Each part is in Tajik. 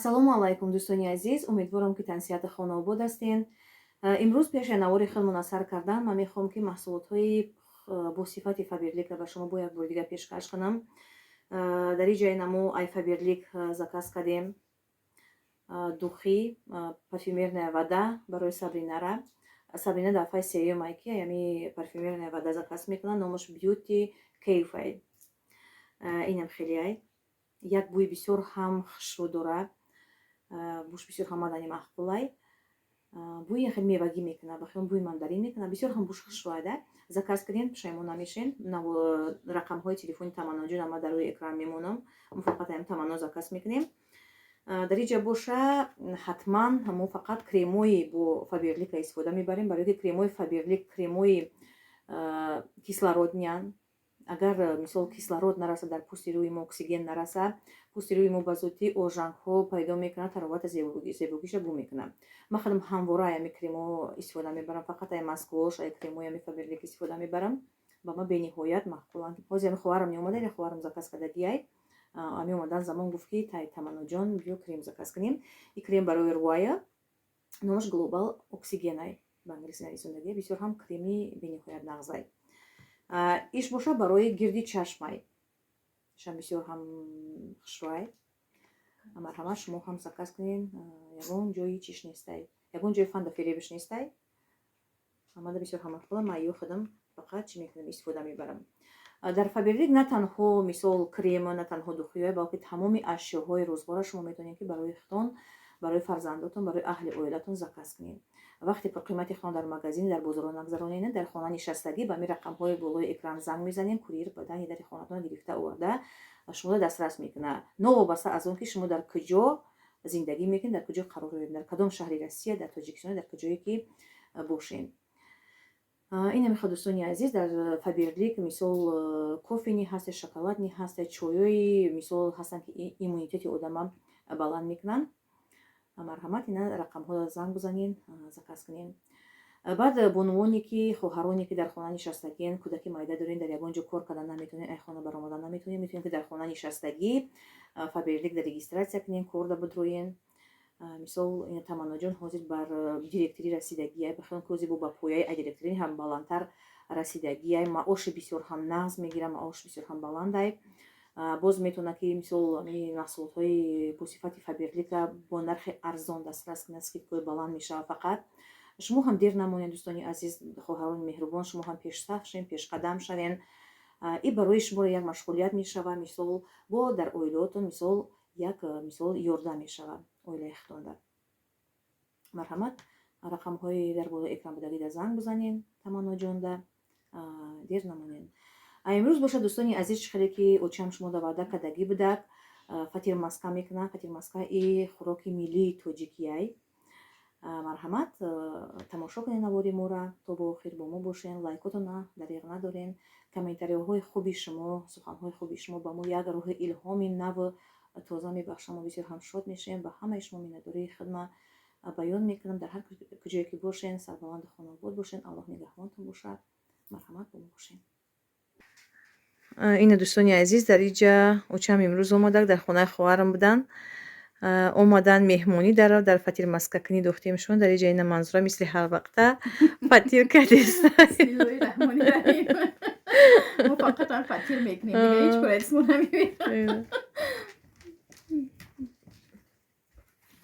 ассалому алайкум дӯстони азиз, умедворам ки тансиҳати хона обод ҳастен. имрӯз пеши навори хелмона сар кардан ман мехоҳам ки маҳсулотҳои бо сифати фаберликро ба шумо бо як бори дигар пешкаш кунам. дар ин ҷое намо ай фаберлик заказ кардем духӣ парфюмерная вода барои Сабринара. Сабрина дар фай сериюмай ки ями парфюмерная вода заказ мекунад, номаш Beauty Cafe. Инам хеле ай як бӯи бисёр ҳам хушрӯ дорад, буш бисёр ҳам мадани маъқулай, бӯи хеле мевагӣ мекунад, ба хеле бӯи мандарин мекунад, бисёр ҳам буш хушрӯада. Заказ кардем, пушаймон намешен. Рақамҳои телефони Таманоҷон ама дар рӯи экран мемонам. Мо фақат ҳам Тамано заказ мекунем. дар ин ҷа боша ҳатман мо фақат кремои бо фаберлика истифода мебарем, барои ки кремои фаберлик кремои кислород ниан. Агар мисол кислород нараса дар пӯсти рӯи мо, оксиген нараса, пӯсти рӯи мо ба зудди ожангҳо пайдо мекунад, таровати зебогиша бу мекунад. Ман хадам ҳамвора ами кремо истифода мебарам, фақат ай масквош, ай кремои ами фаберлик истифода мебарам. Ба ман бениҳоят маъқуланд. ҳозир ами ховарам меомада, ин ховарам заказ кардагӣ ай ами омадан замон гуфт ки тай Таманоҷон биё крем заказ кунем. Ин крем барои руая, номаш Global Oxygen ай ба англиси нависондагӣ, бисёр ҳам креми бениҳоят нағзай. иш боша барои гирди чашмай, шам бисёр ҳам хушрӯай. Марҳамат шумо ҳам заказ кунен. Ягон ҷои чиш нестай, ягон ҷои фанда фиребиш нестай. Амада бисёр ҳам маъқула, ман ё худам фақат чӣ мекунам, истифода мебарам. дар фаберлик на танҳо мисол крема, на танҳо духиёй, балки тамоми ашёҳои рӯзмарра шумо метавонед ки барои худтон, барои фарзандотон, барои аҳли оилатон заказ кунед. Вақте қимати хона дар магазин, дар бозоро нагзаронед, дар хона нишастагӣ ба ми рақамҳои болои экран занг мезанем, курьер ба данги дари хонатон гирифта оварда шумо дастрас мекунад. Новобаста аз он ки шумо дар куҷо зиндагӣ мекунед, дар куҷо қарор доред, дар кадом шаҳри Россия, дар Тоҷикистон, дар куҷое ки бошем. ин мехоҳад дӯстони азиз, дар фаберлик мисол кофени ҳаст, шоколадни ҳаст, чойои мисол ҳастанд ки иммунитети одама баланд мекунанд. Марҳамат, ина рақамҳо занг бизанед, заказ кунед. баъд бонувоне ки хоҳароне ки дар хона нишастагиен, кӯдаки майда дорен, дар ягон ҷо кор кардан наметавонед, ай хона баромадан наметавонед, метавонед ки дар хона нишастагӣ фаберлик дар регистратсия кунед, кор да бидроен. мисол ин Таманоҷон ҳозир бар директорӣ расидагиай, бахелон кози бо ба пояи ай директорӣ ҳам баландтар расидагиай, маоши бисёр ҳам нағз мегира, маош бисёр ҳам баландай. боз метавонад ки мисол маҳсулотҳои бо сифати фаберлика бо нархи арзон дастрас кунад, скидкаҳои баланд мешавад. Фақат шумо ҳам дер намонед дӯстони азиз, хоҳарони меҳрубон, шумо ҳам пешсаф шавен, пешқадам шавен. ин барои шуморо як машғулият мешавад, мисол бо дар оилаотон мисол як мисол ёрдам мешавад оилаи худтонда. Марҳамат, рақамҳои дар болои экран будагида занг бизанед Таманоҷонда, дер намонед. имрӯз боша дӯстони азиз, чӣ хеле ки очам шумо да ваъда кардагӣ будак, фатирмаска мекунам. Фатирмаска и хӯроки миллии тоҷикиай. марҳамат, тамошо кунед навори моро, то бо охир бо мо бошен, лайкотона дариғ надорен, комментариҳои хуби шумо, суханҳои хуби шумо ба мо як роҳи илҳоми нав тоза мебахшад. Мо бисёр ҳам шод мешавем. ба ҳамаи шумо миннатдории хидмат баён мекунам. Дар ҳар куҷое ки бошен, сарбаланду хонобод бошен. Аллоҳ нигаҳбонтон бошад. Марҳамат, бо мо бошен. ина дӯстони азиз, дар ин ҷа очам имрӯз омадак, дар хонаи хоҳарам будан. омадан меҳмонӣ дар фатирмаскакунӣ дохтемшон. дар ин ҷа ина манзура мисли ҳар вақта фатирка деста. Бисмиллоҳирраҳмонирраҳим. Мо фақат ҳам фатир мекунем, дига ҳеҷ кора эсмо намебинам.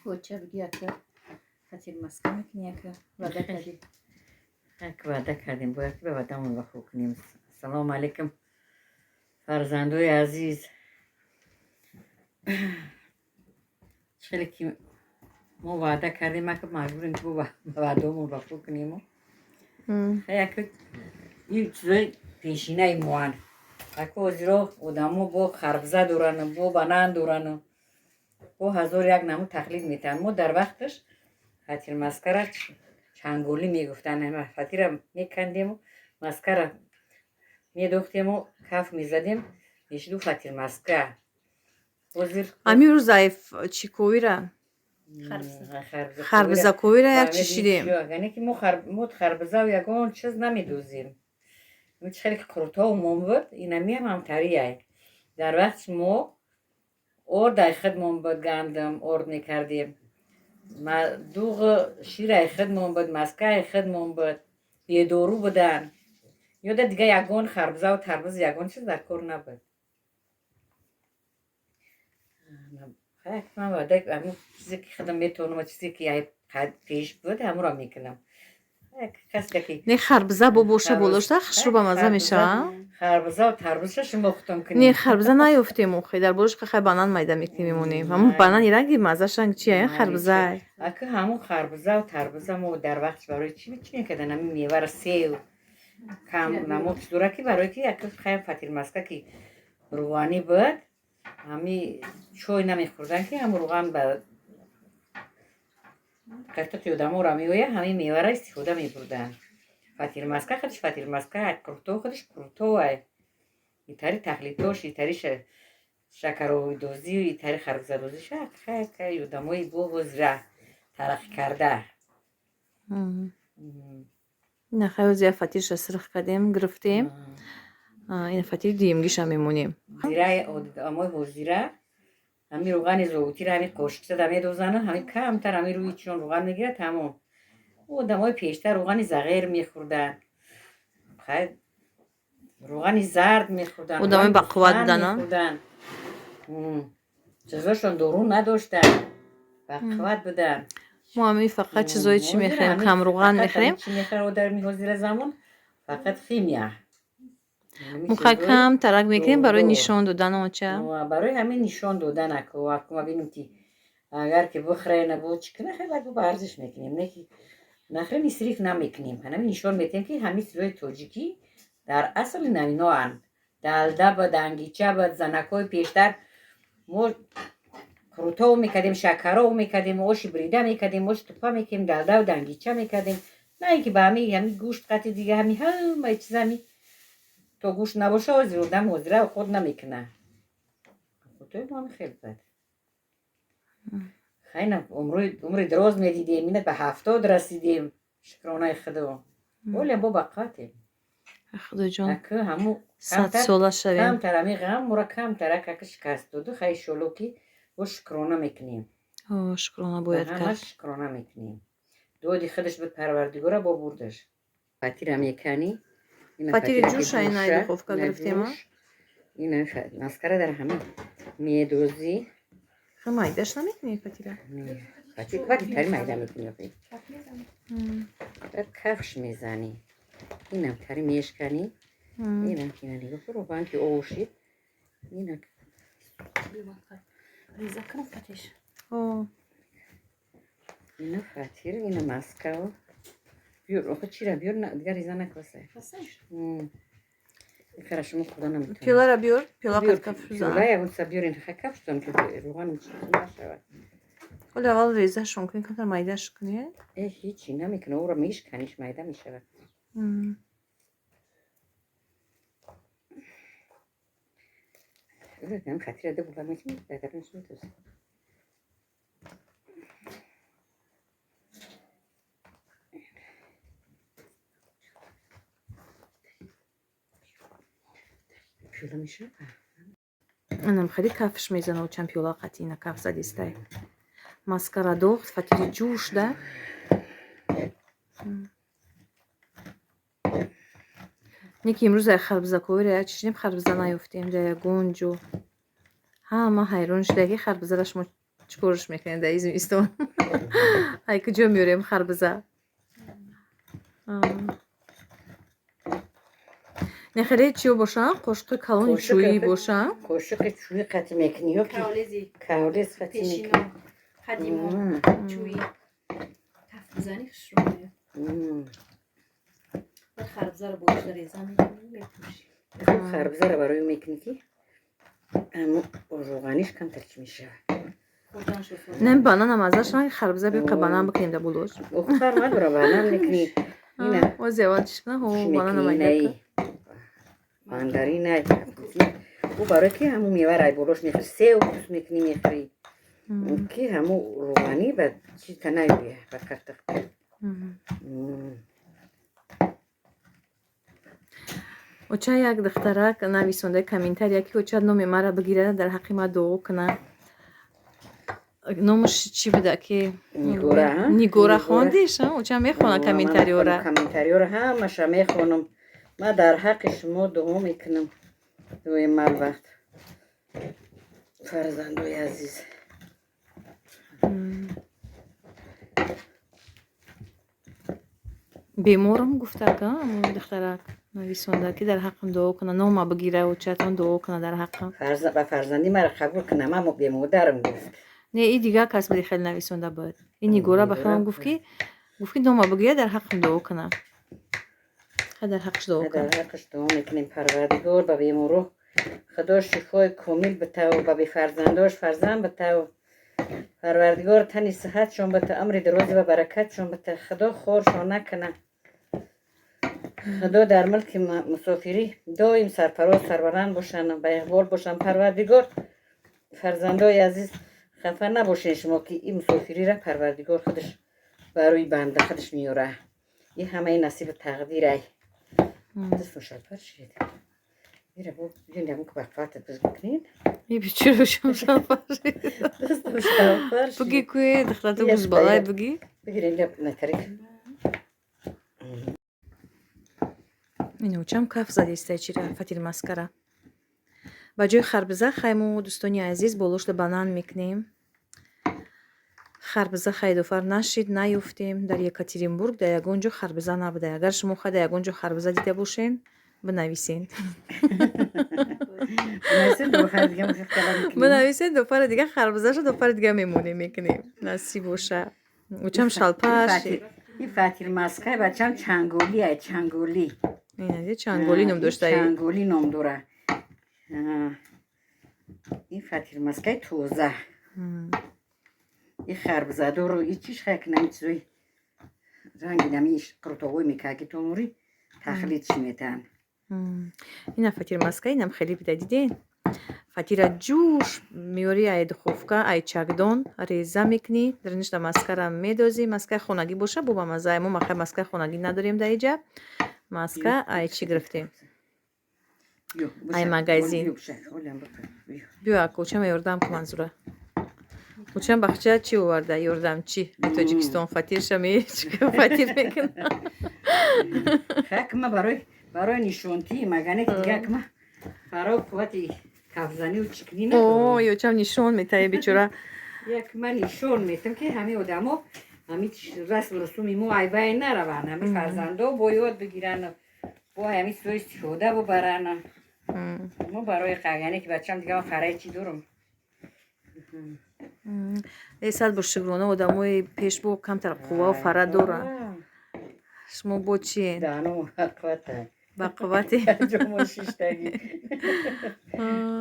Хоча биги ака фатирмаска мекунӣ, ака ваъда кардӣ. Як ваъда кардем, бояд ки ба ваъдамон вафо кунем. Ассалому алайкум фарзандои азиз. чхеле ки мо ваъда кардем, ака маҷбурем ки ба ваъдамон вафо кунем. яка ин чизои пешинаи моан. ака ҳозиро одамо бо харбза дорану, бо банан дорану, бо ҳазор як наму тақлид метаванд. мо дар вақташ фатирмаскара чанголӣ мегуфтанд. фатира мекандему, маскара медохтему, каф мезадем, мешиду фатирмаска. ҳозир амирӯз заиф чиковира харбзаковира як чишидем. яъне ки мо харбза ягон чиз намедӯзем. чӣ хеле ки қуртову мо буд, инамиам ҳамтарияй. дар вақти мо ارد خودمون بود گندم ارد میکردیم ما دوغ شیر خودمون بود مسکه خودمون بود یه دورو بودن یاده دیگه یگان خربزه و تربوز یگان چیز در کار نبود خیلی من واده همون چیزی که خودم میتونم و چیزی که پیش بود همون را میکنم کسی که نه خربزه باشه بولشته خشروب مزه میشه خربزه و تربوزش مختم کنیم نه خربزه نیفتیم اوخی در بولش که خیلی بانان میده میکنیم میمونیم همون بانان رنگی مزهش رنگ چیه خربزه اگه همون خربزه و تربوزه ما در وقت برای چی میکردن همین میوه را سیو کم نموک دورکی برای که یک خیلی فتیل مسکه که روانی بود همی چوی نمیخوردن که هم روغن به قطعت یادمو را میویه همین میوه را استفاده میبردن فتیل مسکه خودش فتیل مسکه کرتو خودش کرتوه ایتاری تقلیدوش ایتاری شکر و دوزی و ایتاری خربزه دوزی خیلی یادموی بغز را ترقی کرده نه خیلی زیاد فتیلش سرخ کردیم گرفتیم این فتیل دیمگیش هم میمونیم زیره امای زیره همین روغن زوتی را همین قشت دمی دوزنه همین کمتر همین روی چون روغن میگیره تمام او دمای پیشتر روغن زغیر میخوردن خیلی روغن زرد میخوردن او دمای بقوت بودن چیزاشون دورون نداشتن بقوت بودن ما همی فقط چیزایی چی میخوریم کم روغن میخوریم چی میخوره و در میگذیره زمان فقط خیمیه مخه کم ترک میکنیم برای نشان دادن آنچه برای همین نشان دادن اکو ما بینیم که اگر که بخره نبود چکنه خیلی اگه برزش میکنیم نه که نخره مصریف نمیکنیم همین نشان میتیم که همین سیزای توجیکی در اصل نمینا هن دلده بود انگیچه بود زنکای پیشتر ما کروتو میکردیم شکرو میکردیم اوش بریده میکردیم اوش توپا میکردیم دلده و دنگیچه میکردیم نه اینکه به همین گوشت قطع دیگه همه چیز همین تو گوشت نباشه و زیروده موزره خود نمیکنه خودتوی ما هم خیلی بد خیلی عمر دراز میدیدیم اینه به 70 رسیدیم شکرانه خدا ولی با بقاتیم خدا جان اکه همو 100 ساله شویم کمتر همی غم مرا کمتر اکه شکست داده خیلی شلوکی و شکرانه میکنیم شکرانه باید کرد همش شکرانه میکنیم دودی خودش به پروردگاره با بردش فتیر هم یکنی فتیر جوش این نایده خوفکا گرفتیم این مسکره در همین میدوزی خیلی مایدش نمیکنی فتیره فتیر که تری مایده میکنی در کفش میزنی اینم تری میشکنی اینم که نگاه رو بانک اوشید اینم ریزه کنم فتیش اینم فتیر اینم مسکه بیور آخه چی را بیور دیگر ریزه نکاسه خیلی شما خدا نمیتونه پیولا را بیور پیولا قد کفش پیولا بزن یا اون بیور این کفش دارم که روغن نشود ولی اول ریزه شون کنی که مایدش کنی هیچی نمیکنه او را میشکنیش مایده میشود من فتیر ده بودم میتونی بهترینش میتوزه پیولا میشه منم خیلی کفش میزنه و چند پیولا قطعی نه کف زدیسته مسکره دوخت فتیر جوش ده نیکی امروز خربزه کویره چشنیم خربزه نیفتیم ده گونجو ما حیرون شده که خربزه را شما چکورش میکنیم ده ایزم ایستون های کجا میوریم خربزه نخیلی چیو باشن قشق کلون چویی باشن قشق چویی قطع میکنی یا کاولیز قطع میکنی قدیما چویی کف بزنی خشرونه خربزه رو بوش ریزه میکنی خربزه رو برای میکنی که اما روغنیش کم ترک میشه نه بانان هم ازش نه خربزه بیم که بانان بکنیم ده بولوش اختر ما برای بانان میکنی و زیادش کنه و بانان هم نه مانداری نه او برای که همون میوه رای بولوش میخوری سیو میکنی میخوری که همون روغنی به چی تناییه به کرتق و چه یک دخترک نویسنده کامنتر یکی و چه نومی مرا بگیره در حقی ما دعا کنه номаш чӣ буда ки Нигора. нигора хондиш уча мехона комментариёра комментариёра ҳамаша мехонам. Ман дар ҳаққи шумо дуо мекунам. доим алвақт. фарзандои азиз. беморам гуфтага духтарак нависонда ки дар ҳаққам дуо кунад нома бигира учатон дуо кунад дар ҳаққам ба фарзандӣ мара қабул кунам. аммо бемодарам гуфт. не и дигар кас буди хеле нависонда буд ин нигора ба хелам гуфт ки нома бигира дар ҳаққам дуо кунад дар ҳаққиш дуо дар кунад ҳаққиш дуо мекунем. парвардигор ба беморо худо шифои комил битав. ба бефарзандош фарзанд битав. парвардигор тани сиҳатшон битав. амри дарози ва баракатшон битав. худо хоршон накунад. худо дар мулки мусофирӣ доим сарфароз сарбаланд бошанд. ба иқбол бошанд. парвардигор фарзандои азиз хафа набошед шумо ки ин мусофириро парвардигор худаш барои банда худаш меёра. ин ҳамаи насиби тақдирай. дастон шалпар шид. мира бо бинам ки вақтат бизгукнин. и бичура шалпар дастон шалпар шид. буги куи духтату гузбалай буги бигирин лап натарик. ин учам каф задистай чира фатил маскара ба ҷои харбиза хайму дӯстони азиз болошта банан мекунем. харбиза хайдофар нашид наёфтем. дар Екатеринбург дар ягон ҷо харбиза набуда. агар шумо дар ягон ҷо харбиза дида бошен бинависен. бинависен дофари дига харбизаша дофари дига мемонем мекунем насиб боша. учам шалпар ин фатил маска бачам чанголи ай чанголи. ин чанголи ном дошта. чанголи ном дора. ин фатил маскаи тоза. ин харбизадору ин чиш хакнам чизои ранги нами крутовой мекаги томури тахлидш метан. ина фатил маска инам хеле бида диден. фатира ҷӯш меёри ай духовка ай чакдон реза мекунӣ дарништа маскара медозӣ. маскаи хонагӣ боша бо бамаза. мо махай маскаи хонагӣ надорем дар иҷа. маска ай чӣ гирифтем ай магазин. биё ака учам ёрдам ку манзура учам бахча чӣ оварда ёрдам чӣ тоҷикистон фатирша фатир мекунам. хакма барои нишонтии магане дигакма барои қуввати кафзанию чикнина. ёчам нишон метае бичора. якма нишон метам ки ҳамин одамо ҳамин расм русуми мо айбай нараванд. ҳамин фарзандо бо ёд бигиранд бо ҳамин сӯи истифода бубаранд. мо барои қагане ки бачам дига харай чӣ дорам. сад бо шукрона одамои пеш бо камтар қувваву фара доранд. шумо бо чиен даҳном бақуввата бақуввате ҷомо шиштагӣ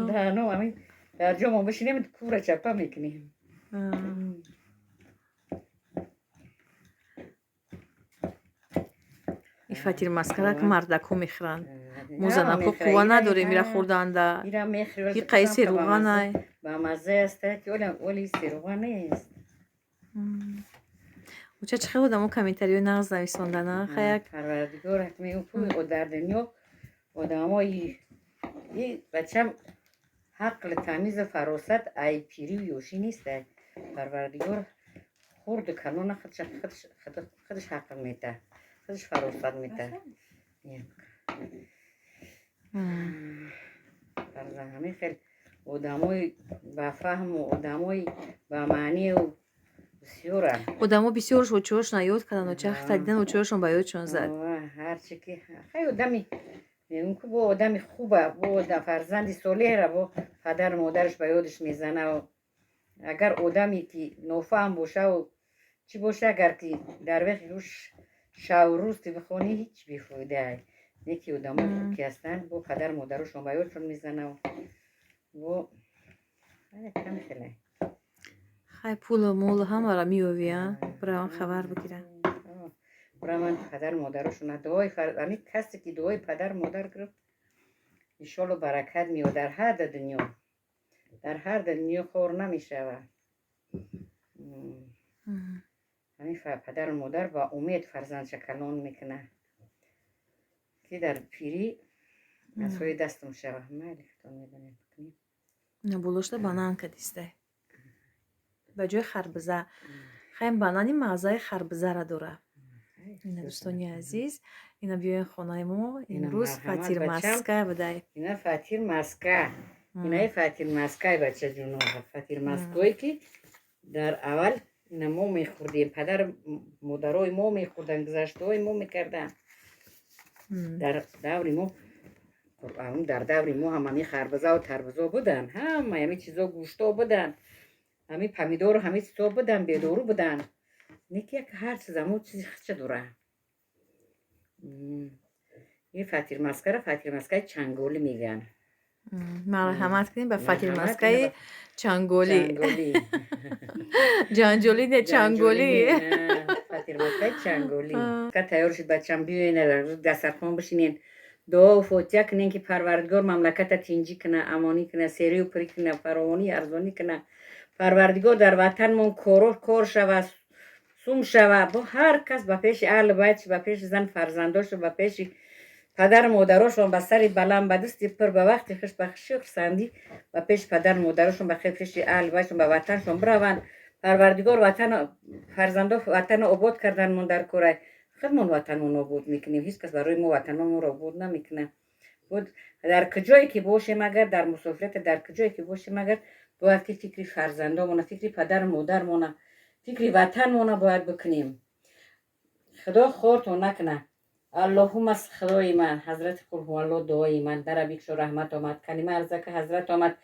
даҳном ҳамин дар ҷомо бишинем кура чапа мекунем. ин фатил маскарак мардакҳо мехӯранд. мо занако қувва надорем ира хӯрданда. ин қайси руғанай ба мазза аст ки оли серуға нест. уча чӣ хел одамо комментариёи нағз нависондана хаяк парвардигор ҳатми дар дунё одамои бачам ҳақли тамизу фаросат ай пирию ёшӣ нест. парвардигор хурду калона худаш ҳақл мета худаш фаросат мета. ҳамин хел одамои ба фаҳму одамои ба маънию бисёранд. одамо бисёр очорошона ёд карданд уча хата дидан очорошон ба ёдшон зад. ҳарчи ки хай одами ку бо одами хуба бо фарзанди солеҳра бо падару модараш ба ёдаш мезана. агар одаме ки нофаҳм бошаву чӣ боша агар ки дар вақти рӯш шаву рӯсти бихонӣ ҳеҷ бефоида. неки одамои хуб ки ҳастанд бо падару модарашон ба ёдшон мезанав бо кам хеле хай пулу молу ҳамаро меёвия бураван хабар бигира. бураван падару модарашона дуои ҳамин касе ки дуои падару модар гирифт иншолло баракат меёд дар ҳар дунё хор намешавад. ҳамин падару модар ба умед фарзандша калон мекунад ки дар пирӣ асои дастам шавад. майли худо медонад. болошта бананка дистай به جای خربزه خیلی بانانی مغزای خربزه را داره. این دوستانی عزیز اینا بیاین خانه ما امروز فطیر مسکه بده. اینا فطیر مسکه. اینا فطیر مسکه بچه جونو. فطیر مسکه‌ای که در اول اینا ما میخوردیم، پدر مادرای ما میخوردن، گذشته‌های ما میکردن. در دور ما در دور ما همه خربزه و تربزه بودن، همه چیزا گوشتا بودن، همه پمیدور و همه چیزا بودن، بیدارو بودن. نیکی که هر چیز همون چیزی چه دوره. این فطیر مسکه را فطیر مسکه چنگولی میگن. مرحمت کنیم به فطیر مسکه چنگولی. جنجولی نه چنگولی. فطیر مسکه چنگولی. که تیار شد بچه‌م بیاین دسترخوان بشینین دعا و فاتحه کنین که پروردگار مملکت تینجی کنه، امانی کنه، سری و پری کنه، فراوانی ارزانی کنه. پروردگار در وطنمون کار شود، سوم شود. با هر کس به پیش اهل بیت، به پیش زن فرزنداش، به پیش پدر مادراشون به سر بلند به دستی پر به وقتی خوش به خشی خرسندی به پیش پدر مادراشون به پیش اهل بیتشون به وطنشون بروند. پروردگار وطن فرزندا وطن آباد کردن من در کره خودمون وطنمون آباد میکنیم. هیچ کس برای ما وطنمون رو آباد نمیکنه. بود در کجایی که باشیم اگر در مسافرت در کجایی که باشیم اگر باید که فکری فرزندامون، فکری پدر مادرمون، فکری وطنمون باید بکنیم. خدا خورتون نکنه. اللهم از خدای من حضرت قل هو الله دعای من در بیکش رحمت آمد کلمه ارزه که حضرت آمد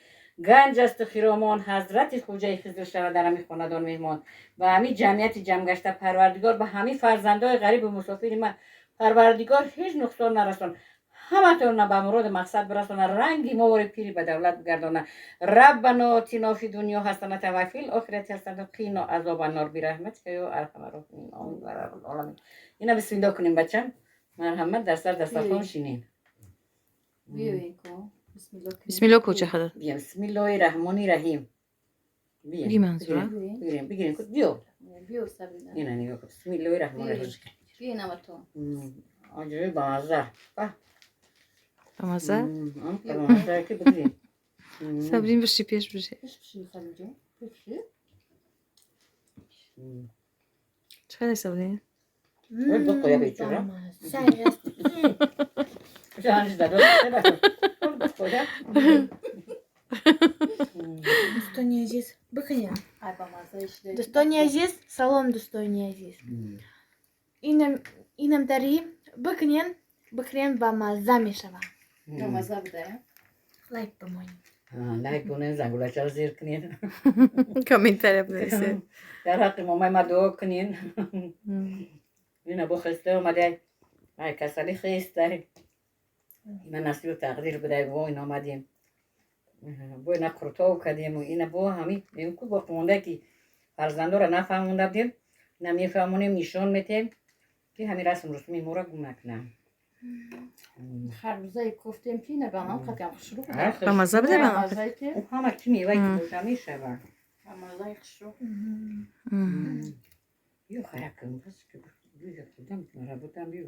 گنج است خیرامان حضرت خوجه خضر شود در همی خاندان مهمان و همی جمعیت جمع گشته. پروردگار به همی فرزندای غریب و مسافر من پروردگار هیچ نقصان نرسون، همه تون به مراد مقصد برسونه، رنگی موری پیری به دولت بگردانه. ربنا آتینا فی دنیا حسنه و فی الاخره حسنه قنا عذاب النار برحمتک یا ارحم الراحمین آمین و رب العالمین. اینا بسم الله کنیم بچه‌م. مرحمت در سر دسترخوان شینین. بیاین کو بسم الله کوچه خدا. بیا بسم الله الرحمن الرحیم. بگی منظوره. بگیرین بیا. بیو سبینا اینا نگاه کن. بسم الله الرحمن الرحیم. بیاین اما تو آجوری بامزه. بامزه؟ بامزه که بگیرین. صبرین بشی پیش بشی. بشی سبیجا بشی چقدر صبرین؟ دو قویا بیچاره. جانش دادم. Достойный Азиз, быканя. ای با مزه اشده Достойный Азиз, салом достойный Азиз. Инам дари, быкнен ба маза мешава. با مزه بده Лайк помой. لایک کنین زنگولش رو زیر کنین. کامنتر بنویسید. در حق مامان ما دعا کنین. اینا با خسته اومده. ای کسلی خسته. من نصیب و تقدیر بده با این آمدیم. با اینا قرطاو کردیم و اینا با همین نیمکو با خونده که فرزنده را نفهمونده بودیم. نمیفهمونیم نشان میتیم که همین رسم رسمی ما را گم نکنم. خربزه کوفتیم که نه با من قدم خشرو کنم با مزه بده با با مزه که همه چی میوه که باشه میشه با. با مزه خشرو بیو خیلی کن بس که بیو خودم مرا بودم بیو.